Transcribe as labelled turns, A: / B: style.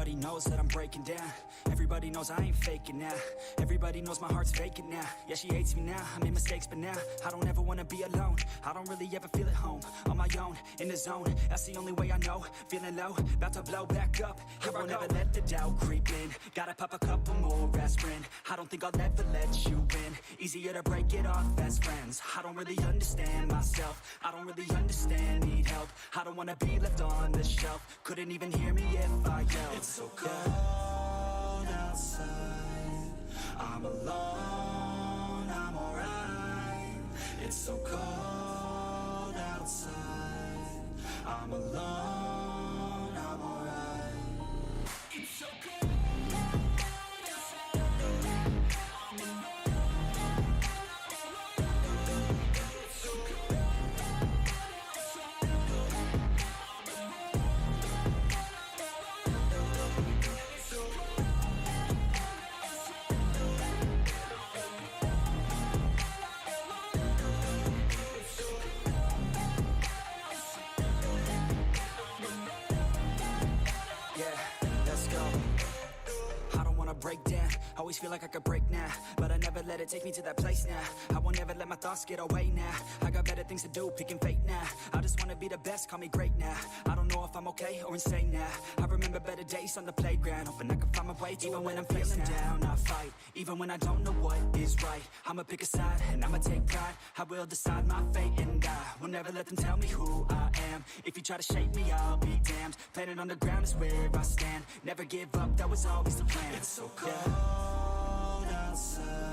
A: Everybody knows that I'm breaking down. Everybody knows I ain't faking now. Everybody knows my heart's vacant now. Yeah, she hates me now, I made mistakes but now I don't ever wanna be alone. I don't really ever feel at home. On my own, in the zone, that's the only way I know. Feeling low, about to blow back up. I won't ever let the doubt creep in. Gotta pop a couple more aspirin. I don't think I'll ever let you in. Easier to break it off best friends. I don't really understand myself. I don't really understand, need help. I don't wanna be left on the shelf. Couldn't even hear me if I yelled.
B: It's so cold outside, I'm alone, I'm alright. It's so cold outside, I'm alone, I'm alright. It's so cold outside, I'm alone, it's so cold outside,
A: break down, always feel like I could break now, but I never let it take me to that place now. I won't ever let my thoughts get away now. I got better things to do, picking fate now. I just wanna be the best, call me great now. I don't know if I'm okay or insane now. I remember better days on the playground, hoping I can find my way to even when I'm feeling down, I fight. Even when I don't know what is right, I'ma pick a side and I'ma take pride. I will decide my fate and I will never let them tell me who I am. If you try to shape me, I'll be damned. Planet on the ground is where I stand. Never give up, that was always the plan.
B: it's so cold outside.